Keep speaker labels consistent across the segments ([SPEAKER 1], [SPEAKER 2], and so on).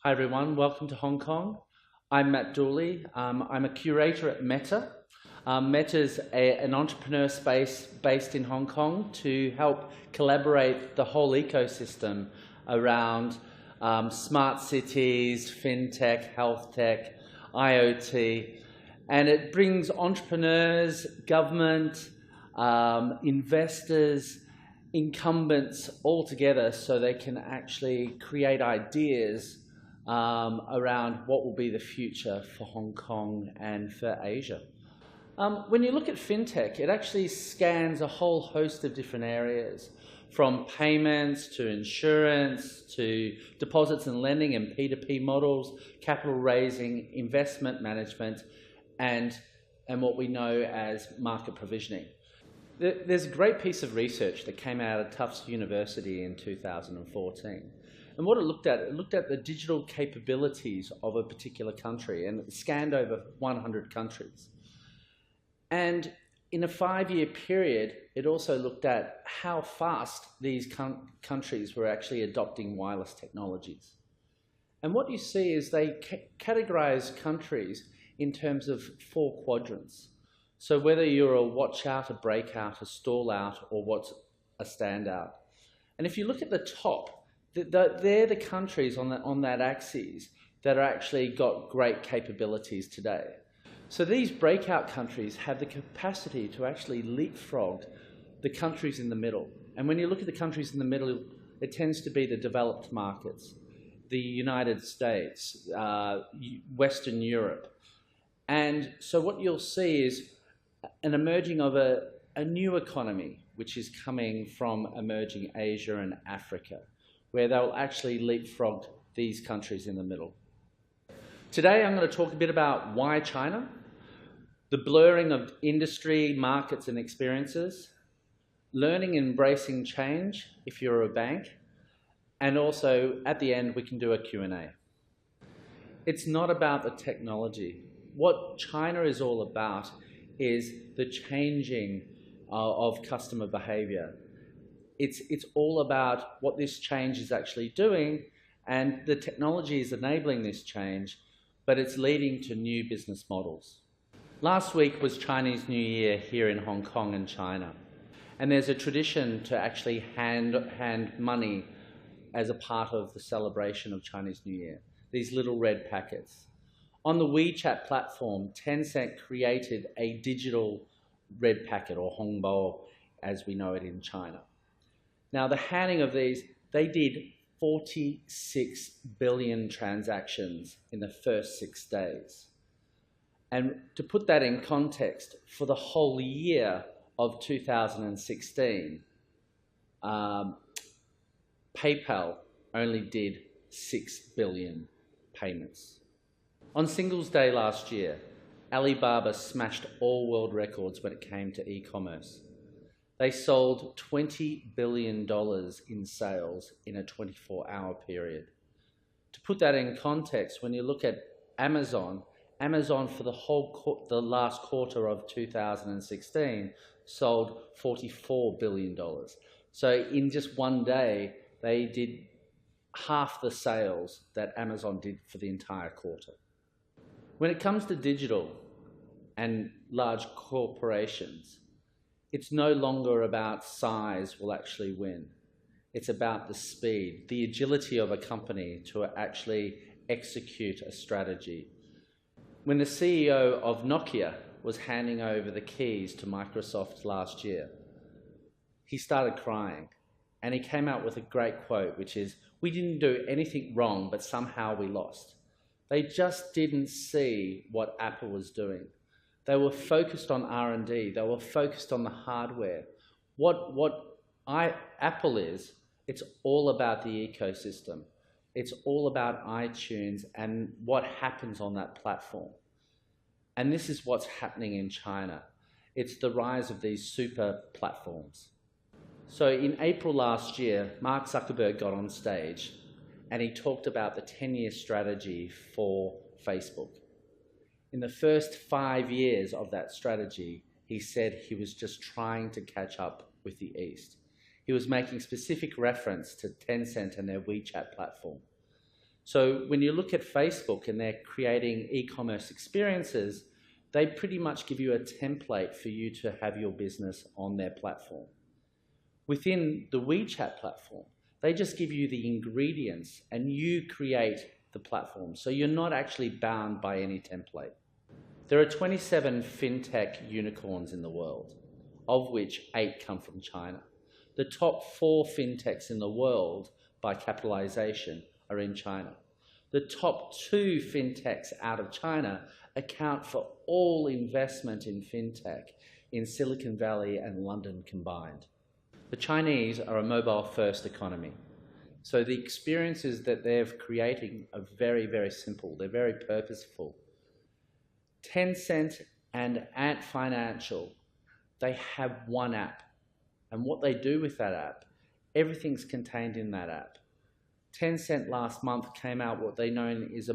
[SPEAKER 1] Hi everyone, welcome to Hong Kong. I'm Matt Dooley. I'm a curator at Metta. Metta is an entrepreneur space based in Hong Kong to help collaborate the whole ecosystem around smart cities, fintech, health tech, IoT, and it brings entrepreneurs, government, investors, incumbents all together so they can actually create ideas around what will be the future for Hong Kong and for Asia. When you look at fintech, it actually scans a whole host of different areas, from payments to insurance to deposits and lending and P2P models, capital raising, investment management, and what we know as market provisioning. There's a great piece of research that came out of Tufts University in 2014. And what it looked at the digital capabilities of a particular country, and it scanned over 100 countries. And in a 5-year period, it also looked at how fast these countries were actually adopting wireless technologies. And what you see is they categorize countries in terms of 4 quadrants. So whether you're a watch out, a breakout, a stall out, or what's a standout. And if you look at the top, they're the countries on that axis that are actually got great capabilities today. So these breakout countries have the capacity to actually leapfrog the countries in the middle. And when you look at the countries in the middle, it tends to be the developed markets, the United States, Western Europe. And so what you'll see is an emerging of a new economy, which is coming from emerging Asia and Africa, where they'll actually leapfrog these countries in the middle. Today, I'm going to talk a bit about why China, the blurring of industry, markets, and experiences, learning and embracing change if you're a bank, and also, at the end, we can do a Q&A. It's not about the technology. What China is all about is the changing of customer behavior. It's all about what this change is actually doing, and the technology is enabling this change, but it's leading to new business models. Last week was Chinese New Year here in Hong Kong and China, and there's a tradition to actually hand money as a part of the celebration of Chinese New Year, these little red packets. On the WeChat platform, Tencent created a digital red packet, or hongbao, as we know it in China. Now, the handing of these, they did 46 billion transactions in the first 6 days. And to put that in context, for the whole year of 2016, PayPal only did 6 billion payments. On Singles Day last year, Alibaba smashed all world records when it came to e-commerce. They sold $20 billion in sales in a 24-hour period. To put that in context, when you look at Amazon for the last quarter of 2016 sold $44 billion. So in just one day, they did half the sales that Amazon did for the entire quarter. When it comes to digital and large corporations, it's no longer about size will actually win. It's about the speed, the agility of a company to actually execute a strategy. When the CEO of Nokia was handing over the keys to Microsoft last year, he started crying, and he came out with a great quote, which is, "We didn't do anything wrong, but somehow we lost." They just didn't see what Apple was doing. They were focused on R&D. They were focused on the hardware. What Apple is, it's all about the ecosystem. It's all about iTunes and what happens on that platform. And this is what's happening in China. It's the rise of these super platforms. So in April last year, Mark Zuckerberg got on stage and he talked about the 10-year strategy for Facebook. In the first 5 years of that strategy, he said he was just trying to catch up with the East. He was making specific reference to Tencent and their WeChat platform. So when you look at Facebook and they're creating e-commerce experiences, they pretty much give you a template for you to have your business on their platform. Within the WeChat platform, they just give you the ingredients and you create the platform. So you're not actually bound by any template. There are 27 fintech unicorns in the world, of which 8 come from China. The top 4 fintechs in the world by capitalization are in China. The top 2 fintechs out of China account for all investment in fintech in Silicon Valley and London combined. The Chinese are a mobile-first economy. So the experiences that they're creating are very, very simple. They're very purposeful. Tencent and Ant Financial, they have one app. And what they do with that app, everything's contained in that app. Tencent last month came out what they know is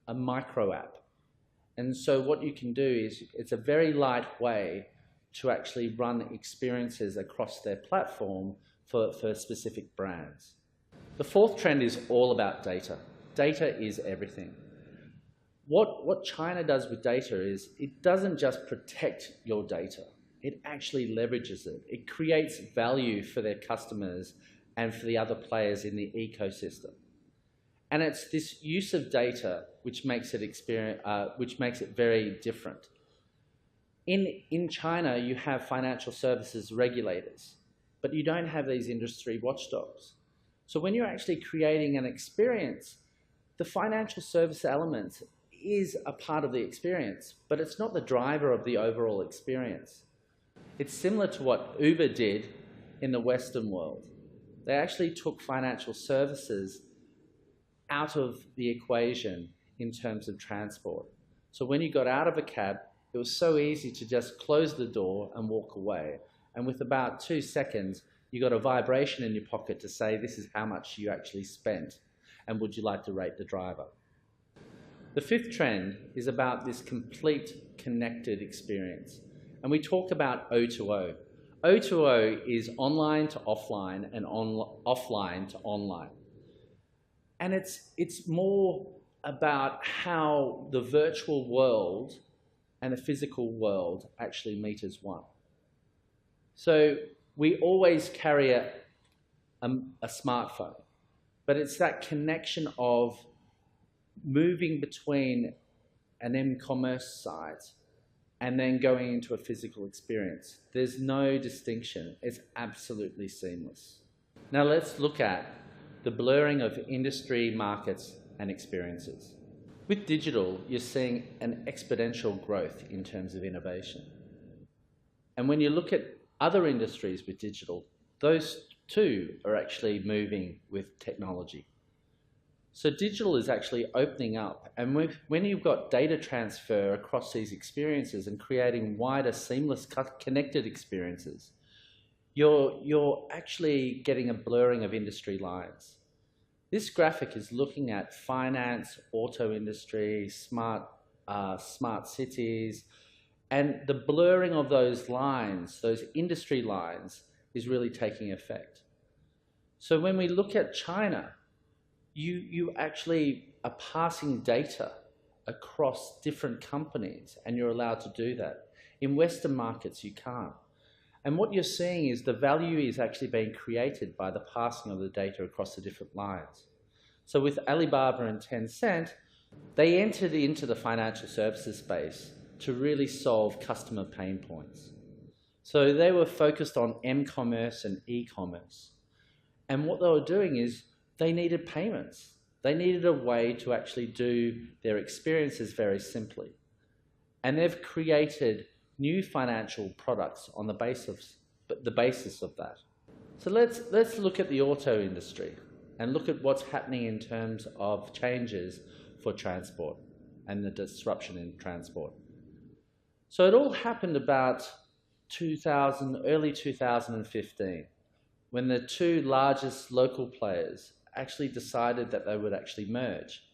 [SPEAKER 1] a micro app. And so what you can do is, it's a very light way to actually run experiences across their platform for specific brands. The 4th trend is all about data. Data is everything. What China does with data is, it doesn't just protect your data, it actually leverages it. It creates value for their customers and for the other players in the ecosystem. And it's this use of data which makes it very different. In China, you have financial services regulators, but you don't have these industry watchdogs. So when you're actually creating an experience, the financial service element is a part of the experience, but it's not the driver of the overall experience. It's similar to what Uber did in the Western world. They actually took financial services out of the equation in terms of transport. So when you got out of a cab, it was so easy to just close the door and walk away. And with about 2 seconds, you got a vibration in your pocket to say, this is how much you actually spent, and would you like to rate the driver? The 5th trend is about this complete connected experience. And we talk about O2O. O2O is online to offline and offline to online. And it's more about how the virtual world and the physical world actually meet as one. So we always carry a smartphone, but it's that connection of moving between an e-commerce site and then going into a physical experience. There's no distinction. It's absolutely seamless. Now let's look at the blurring of industry, markets, and experiences. With digital, you're seeing an exponential growth in terms of innovation. And when you look at other industries with digital, those too are actually moving with technology. So digital is actually opening up, and when you've got data transfer across these experiences and creating wider, seamless, connected experiences, you're actually getting a blurring of industry lines. This graphic is looking at finance, auto industry, smart cities, and the blurring of those lines, those industry lines, is really taking effect. So when we look at China, you actually are passing data across different companies, and you're allowed to do that. In Western markets, you can't. And what you're seeing is the value is actually being created by the passing of the data across the different lines. So with Alibaba and Tencent, they entered into the financial services space to really solve customer pain points. So they were focused on m-commerce and e-commerce. And what they were doing is they needed payments. They needed a way to actually do their experiences very simply. And they've created new financial products on the basis of that. So let's look at the auto industry and look at what's happening in terms of changes for transport and the disruption in transport. So it all happened about early 2015, when the 2 largest local players actually decided that they would actually merge.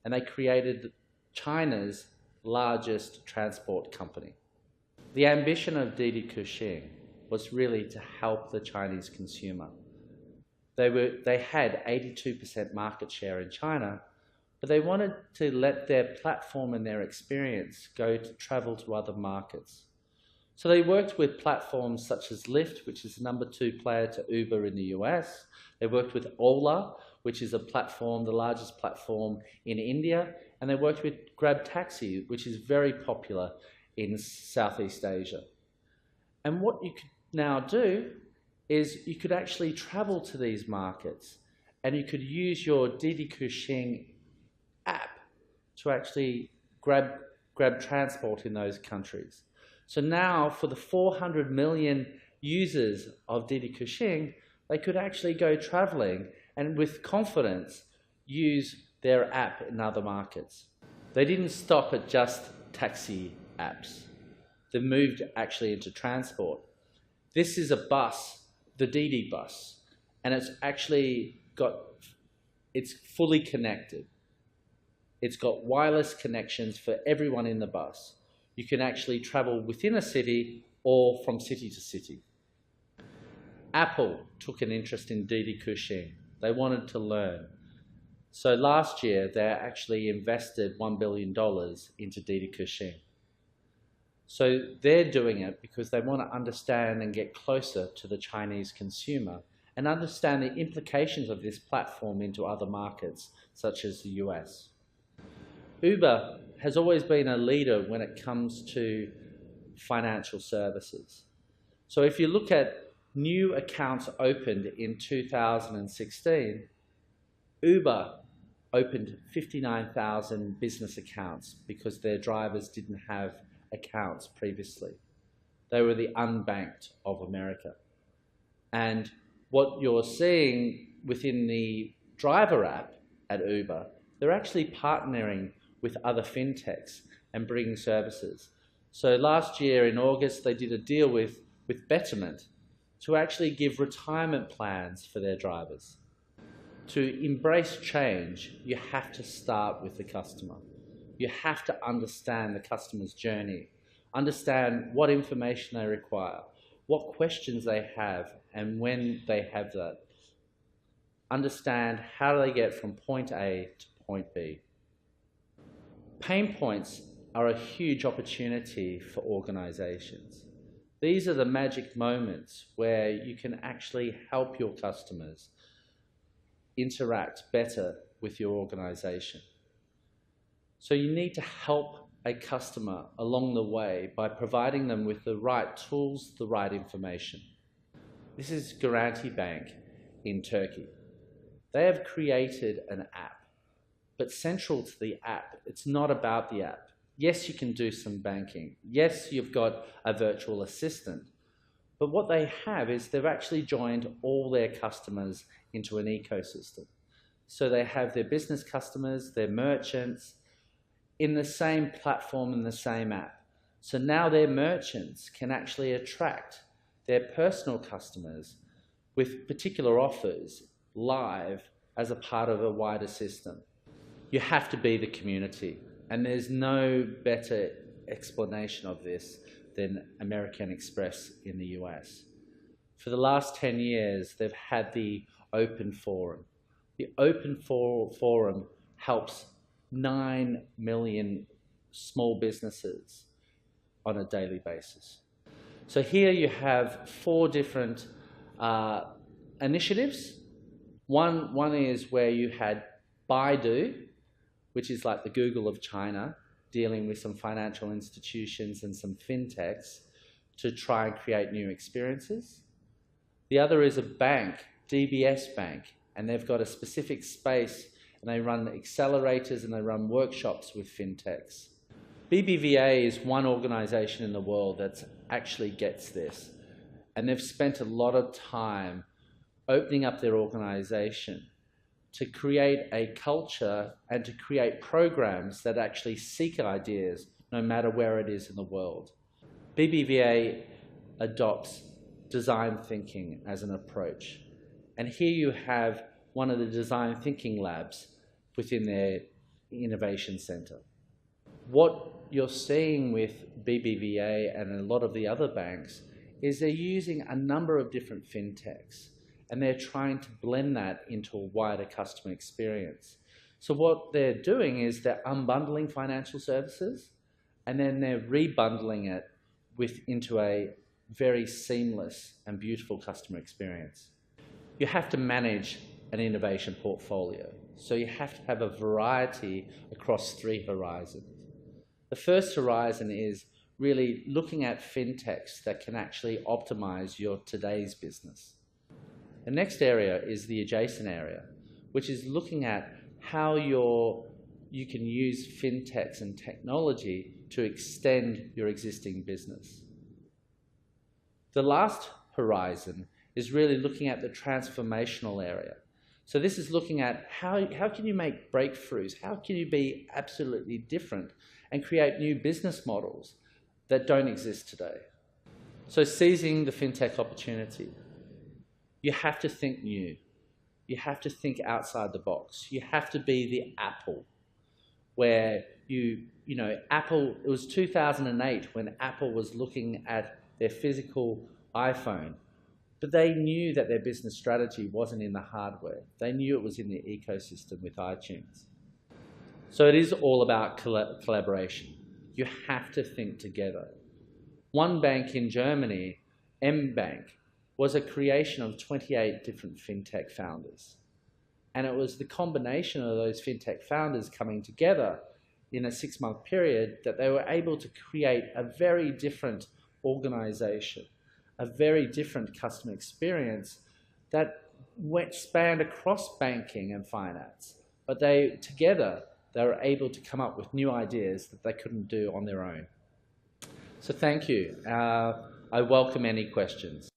[SPEAKER 1] And they created China's largest transport company. The ambition of Didi Kuxing was really to help the Chinese consumer. They had 82% market share in China, but they wanted to let their platform and their experience go to travel to other markets. So they worked with platforms such as Lyft, which is the #2 player to Uber in the US. They worked with Ola, which is a platform, the largest platform in India. And they worked with Grab Taxi, which is very popular in Southeast Asia. And what you could now do is you could actually travel to these markets and you could use your Didi Kuxing app to actually grab transport in those countries. So now for the 400 million users of Didi Kuxing, they could actually go traveling and with confidence use their app in other markets. They didn't stop at just taxi apps. They moved actually into transport. This is a bus, the Didi bus, and it's fully connected. It's got wireless connections for everyone in the bus. You can actually travel within a city or from city to city. Apple took an interest in Didi Kuxing. They wanted to learn. So last year, they actually invested $1 billion into Didi Kuxing. So they're doing it because they want to understand and get closer to the Chinese consumer and understand the implications of this platform into other markets, such as the US. Uber has always been a leader when it comes to financial services. So if you look at new accounts opened in 2016, Uber opened 59,000 business accounts because their drivers didn't have accounts previously. They were the unbanked of America. And what you're seeing within the driver app at Uber, they're actually partnering with other fintechs and bringing services. So last year in August, they did a deal with Betterment to actually give retirement plans for their drivers. To embrace change, you have to start with the customer. You have to understand the customer's journey, understand what information they require, what questions they have, and when they have that. Understand how do they get from point A to point B. Pain points are a huge opportunity for organizations. These are the magic moments where you can actually help your customers interact better with your organization. So you need to help a customer along the way by providing them with the right tools, the right information. This is Garanti Bank in Turkey. They have created an app, but central to the app, it's not about the app. Yes, you can do some banking. Yes, you've got a virtual assistant. But what they have is they've actually joined all their customers into an ecosystem. So they have their business customers, their merchants, in the same platform in the same app. So now their merchants can actually attract their personal customers with particular offers live as a part of a wider system. You have to be the community, and there's no better explanation of this than American Express in the US. For the last 10 years, they've had the Open Forum. The Open Forum helps 9 million small businesses on a daily basis. So here you have 4 different initiatives. One is where you had Baidu, which is like the Google of China, dealing with some financial institutions and some fintechs to try and create new experiences. The other is a bank, DBS Bank, and they've got a specific space and they run accelerators and they run workshops with fintechs. BBVA is one organization in the world that actually gets this, and they've spent a lot of time opening up their organization to create a culture and to create programs that actually seek ideas no matter where it is in the world. BBVA adopts design thinking as an approach. And here you have one of the design thinking labs within their innovation center. What you're seeing with BBVA and a lot of the other banks is they're using a number of different fintechs, and they're trying to blend that into a wider customer experience. So what they're doing is they're unbundling financial services and then they're rebundling it into a very seamless and beautiful customer experience. You have to manage an innovation portfolio. So you have to have a variety across 3 horizons. The first horizon is really looking at fintechs that can actually optimize your today's business. The next area is the adjacent area, which is looking at how you can use fintechs and technology to extend your existing business. The last horizon is really looking at the transformational area. So this is looking at how can you make breakthroughs, how can you be absolutely different and create new business models that don't exist today. So seizing the fintech opportunity, you have to think new. You have to think outside the box. You have to be the Apple, where Apple, it was 2008 when Apple was looking at their physical iPhone, but they knew that their business strategy wasn't in the hardware. They knew it was in the ecosystem with iTunes. So it is all about collaboration. You have to think together. One bank in Germany, M-Bank, was a creation of 28 different fintech founders. And it was the combination of those fintech founders coming together in a 6-month period that they were able to create a very different organization, a very different customer experience that spanned across banking and finance. But together, they were able to come up with new ideas that they couldn't do on their own. So thank you. I welcome any questions.